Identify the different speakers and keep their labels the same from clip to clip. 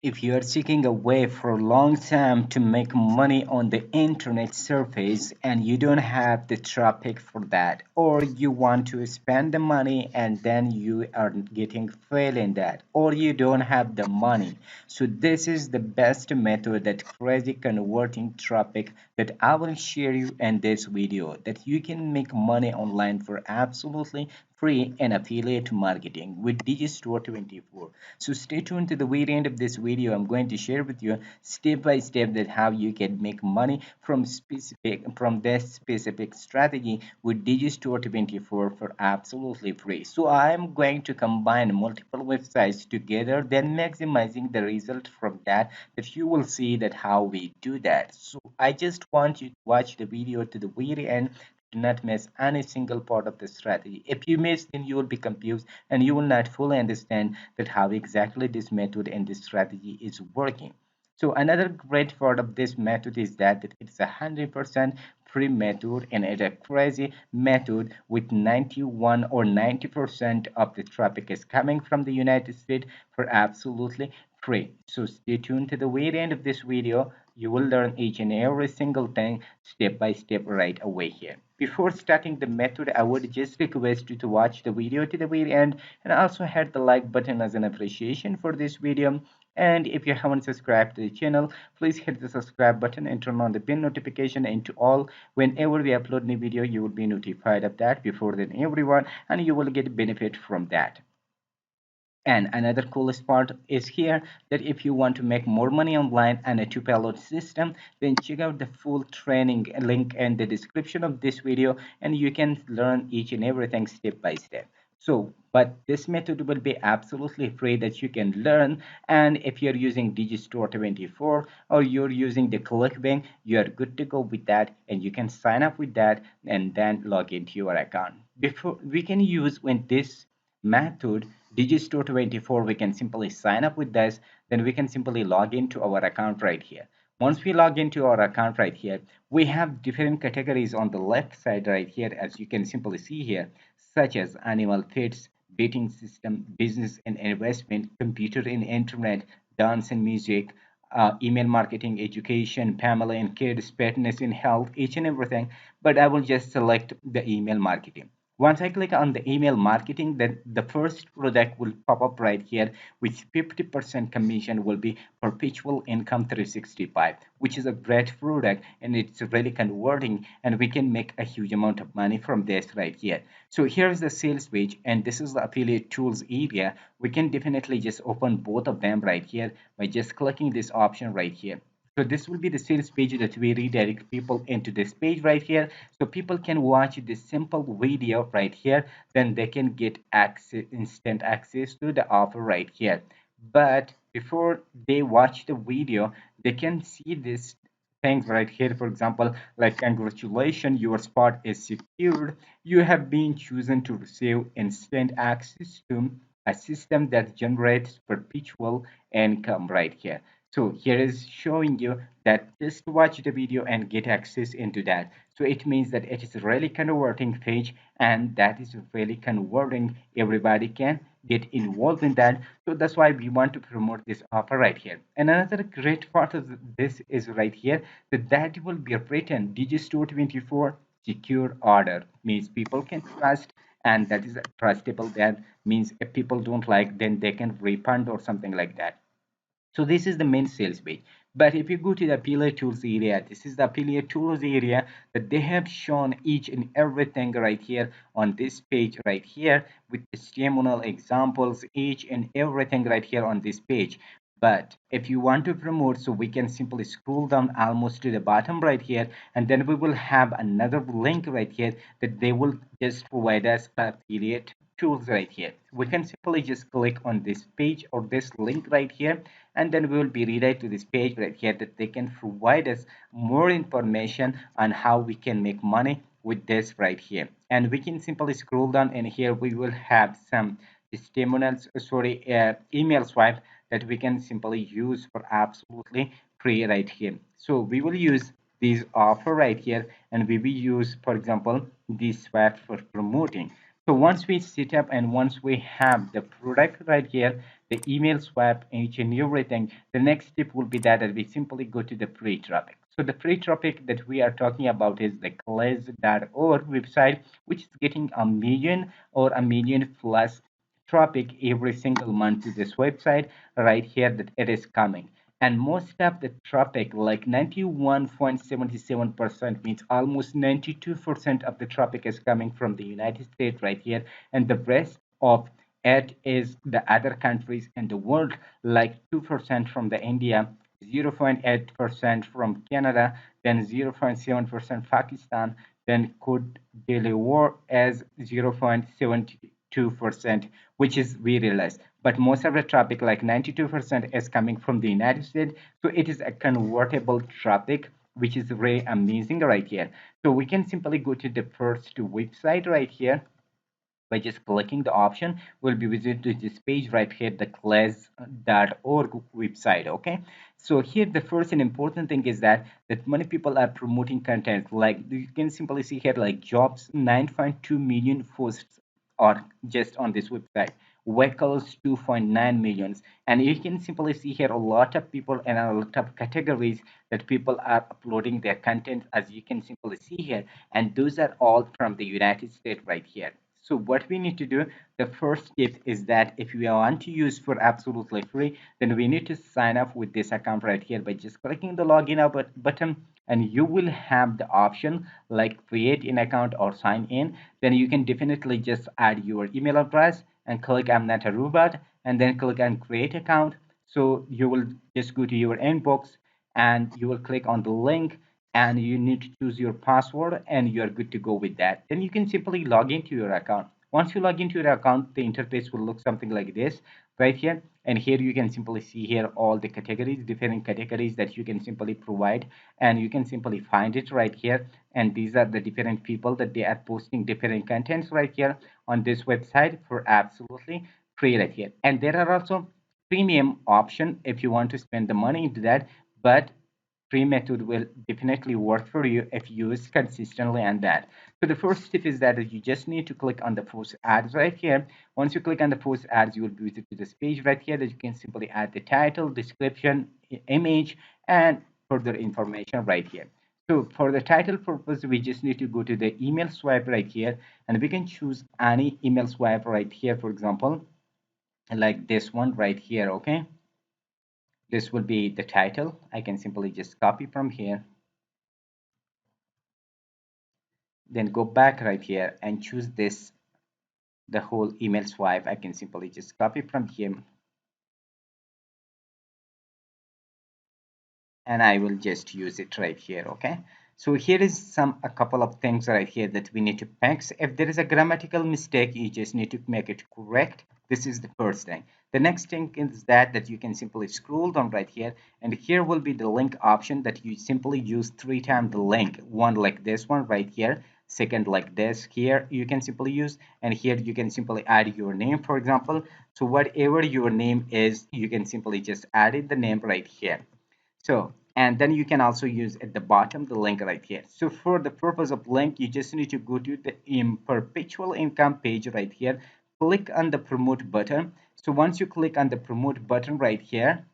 Speaker 1: If you are seeking a way for a long time to make money on the internet surface and you don't have the traffic for that, or you want to spend the money and then you are getting fail in that, or you don't have the money, so this is the best method that crazy converting traffic that I will share you in this video, that you can make money online for absolutely free and affiliate marketing with Digistore24. So stay tuned to the very end of this video. I'm going to share with you step by step that how you can make money from this specific strategy with Digistore24 for absolutely free. So I'm going to combine multiple websites together, then maximizing the result from that you will see that how we do that. So I just want you to watch the video to the very end. Do not miss any single part of the strategy. If you miss, then you will be confused and you will not fully understand that how exactly this method and this strategy is working. So another great part of this method is that it's 100% free method and it's a crazy method with 91 or 90% of the traffic is coming from the United States for absolutely free. So stay tuned to the very end of this video. You will learn each and every single thing step by step right away here. Before starting the method, I would just request you to watch the video to the very end and also hit the like button as an appreciation for this video. And if you haven't subscribed to the channel, please hit the subscribe button and turn on the bell notification into all. Whenever we upload new video, you will be notified of that before than everyone, and you will get benefit from that. And another coolest part is here that if you want to make more money online and a two-pilot system, then check out the full training link in the description of this video and you can learn each and everything step by step. So, but this method will be absolutely free that you can learn. And if you're using Digistore24 or you're using the ClickBank, you are good to go with that and you can sign up with that and then log into your account. Before we can use when this method Digistore24, we can simply sign up with this, then we can simply log into our account right here. Once we log into our account right here, we have different categories on the left side right here, as you can simply see here, such as animal feeds, betting system, business and investment, computer and internet, dance and music, email marketing, education, family and kids, fitness and health, each and everything. But I will just select the email marketing. Once I click on the email marketing, then the first product will pop up right here, which 50% commission will be perpetual income 365, which is a great product and it's really converting and we can make a huge amount of money from this right here. So here's the sales page and this is the affiliate tools area. We can definitely just open both of them right here by just clicking this option right here. So this will be the sales page that we redirect people into this page right here. So people can watch this simple video right here. Then they can get access, instant access to the offer right here. But before they watch the video, they can see this things right here. For example, like congratulations, your spot is secured. You have been chosen to receive instant access to a system that generates perpetual income right here. So here is showing you that just watch the video and get access into that. So it means that it is really converting page and that is really converting. Everybody can get involved in that. So that's why we want to promote this offer right here. And another great part of this is right here that will be written Digistore24 secure order, means people can trust and that is trustable. That means if people don't like, then they can refund or something like that. So this is the main sales page. But if you go to the affiliate tools area, this is the affiliate tools area that they have shown each and everything right here on this page right here with testimonial examples, each and everything right here on this page. But if you want to promote, so we can simply scroll down almost to the bottom right here, and then we will have another link right here that they will just provide us affiliate tools right here. We can simply just click on this page or this link right here, and then we will be redirected to this page right here that they can provide us more information on how we can make money with this right here. And we can simply scroll down, and here we will have some testimonials, email swipe that we can simply use for absolutely free right here. So we will use these offer right here and we will use, for example, this swipe for promoting. So once we set up and once we have the product right here, the email swap, each and everything, the next step will be that we simply go to the free traffic. So the free traffic that we are talking about is the 𝐔𝐍𝐈𝐐𝐤 website, which is getting a million or a million plus traffic every single month to this website right here that it is coming. And most of the traffic, like 91.77%, means almost 92% of the traffic is coming from the United States right here, and the rest of it is the other countries in the world, like 2% from the India, 0.8% from Canada, then 0.7% Pakistan, then could deliver as 0.72%, which is very less. But most of the traffic, like 92%, is coming from the United States. So it is a convertible traffic, which is very amazing right here. So we can simply go to the first website right here by just clicking the option. We'll be visited to this page right here, the 𝐔𝐍𝐈𝐐𝐤 website. Okay, so here the first and important thing is that many people are promoting content, like you can simply see here, like jobs, 9.2 million posts are just on this website, vehicles 2.9 millions, and you can simply see here a lot of people and a lot of categories that people are uploading their content, as you can simply see here, and those are all from the United States right here. So what we need to do, the first step is that if we want to use for absolutely free, then we need to sign up with this account right here by just clicking the login now button, and you will have the option like create an account or sign in. Then you can definitely just add your email address and click I'm not a robot, and then click on create account. So you will just go to your inbox and you will click on the link, and you need to choose your password, and you are good to go with that. Then you can simply log into your account. Once you log into your account, the interface will look something like this right here, and here you can simply see here all the categories, different categories that you can simply provide, and you can simply find it right here. And these are the different people that they are posting different contents right here on this website for absolutely free right here. And there are also premium option if you want to spend the money into that, but free method will definitely work for you if you use consistently on that. So the first tip is that you just need to click on the post ads right here. Once you click on the post ads, you will be visited to this page right here that you can simply add the title, description, image, and further information right here. So for the title purpose, we just need to go to the email swipe right here, and we can choose any email swipe right here, for example, like this one right here. Okay, this will be the title. I can simply just copy from here, then go back right here and choose this, the whole email swipe. I can simply just copy from here, and I will just use it right here. Okay, so here is a couple of things right here that we need to fix. If there is a grammatical mistake, you just need to make it correct. This is the first thing. The next thing is that you can simply scroll down right here, and here will be the link option that you simply use 3 times the link. One like this one right here, second like this here you can simply use, and here you can simply add your name, for example. So whatever your name is, you can simply just add it the name right here. So, and then you can also use at the bottom the link right here. So for the purpose of link, you just need to go to the perpetual income page right here, click on the promote button. So once you click on the promote button right here,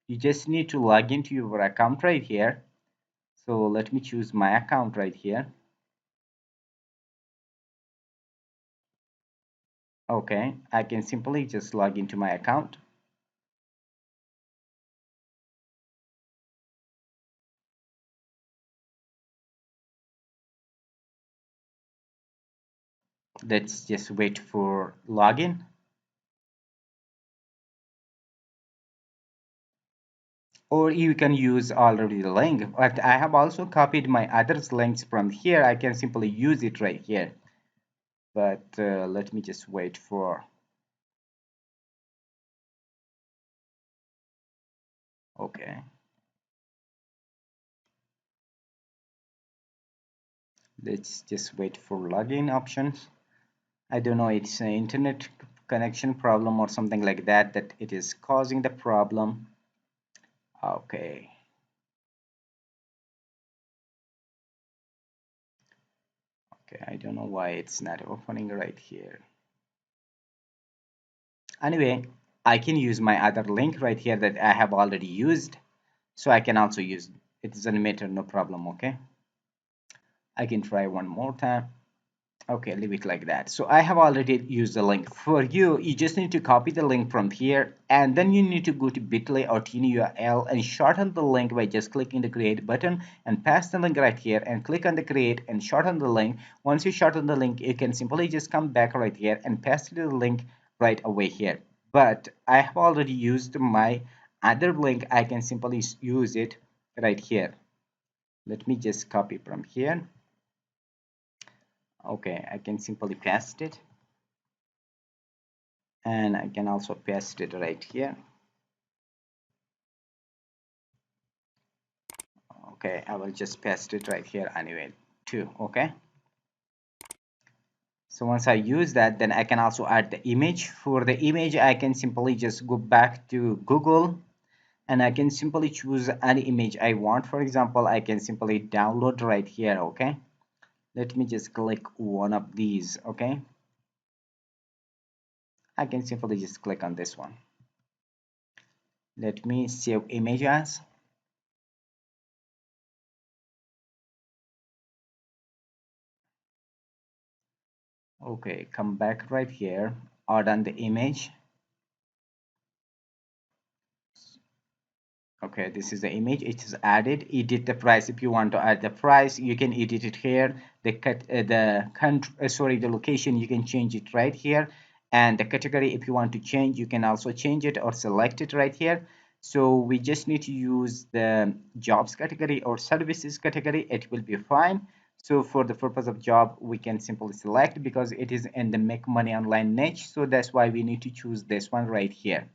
Speaker 1: you just need to log into your account right here. So let me choose my account right here. Okay, I can simply just log into my account. Let's just wait for login. Or you can use already the link, but I have also copied my others links from here. I can simply use it right here, but let me just wait for, okay, let's just wait for login options. I don't know, it's an internet connection problem or something like that that it is causing the problem. Okay, okay, I don't know why it's not opening right here. Anyway, I can use my other link right here that I have already used, so I can also use it. Doesn't matter, no problem. Okay, I can try one more time. Okay, leave it like that. So I have already used the link. For you just need to copy the link from here, and then you need to go to bit.ly or TinyURL and shorten the link by just clicking the create button and paste the link right here and click on the create and shorten the link. Once you shorten the link, you can simply just come back right here and paste the link right away here. But I have already used my other link. I can simply use it right here. Let me just copy from here. Okay, I can simply paste it, and I can also paste it right here. Okay, I will just paste it right here anyway too. Okay, so once I use that, then I can also add the image. For the image, I can simply just go back to Google and I can simply choose any image I want. For example, I can simply download right here. Okay, let me just click one of these. Okay, I can simply just click on this one. Let me save image as. Okay, come back right here, add on the image. Okay, this is the image. It is added. Edit the price. If you want to add the price, you can edit it here. The country, sorry, the location, you can change it right here. And the category, if you want to change, you can also change it or select it right here. So we just need to use the jobs category or services category. It will be fine. So for the purpose of job, we can simply select because it is in the make money online niche. So that's why we need to choose this one right here.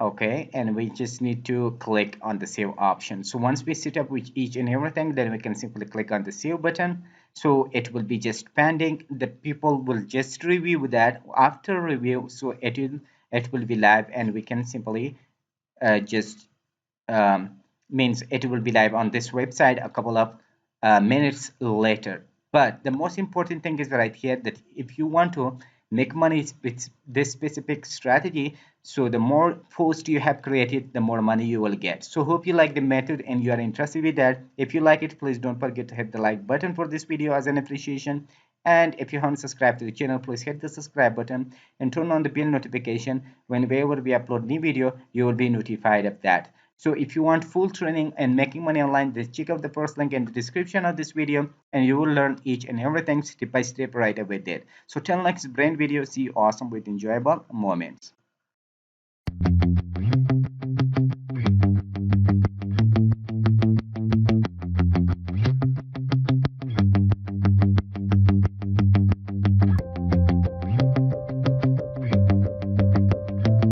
Speaker 1: Okay, and we just need to click on the save option. So once we set up with each and everything, then we can simply click on the save button. So it will be just pending. The people will just review that. After review, so it will be live, and we can simply just means it will be live on this website a couple of minutes later. But the most important thing is right here that if you want to make money with this specific strategy, so the more posts you have created, the more money you will get. So hope you like the method and you are interested with that. If you like it, please don't forget to hit the like button for this video as an appreciation. And if you haven't subscribed to the channel, please hit the subscribe button and turn on the bell notification. Whenever we upload new video, you will be notified of that. So if you want full training and making money online, just check out the first link in the description of this video and you will learn each and everything step by step right away there. So till next brand video, see you awesome with enjoyable moments.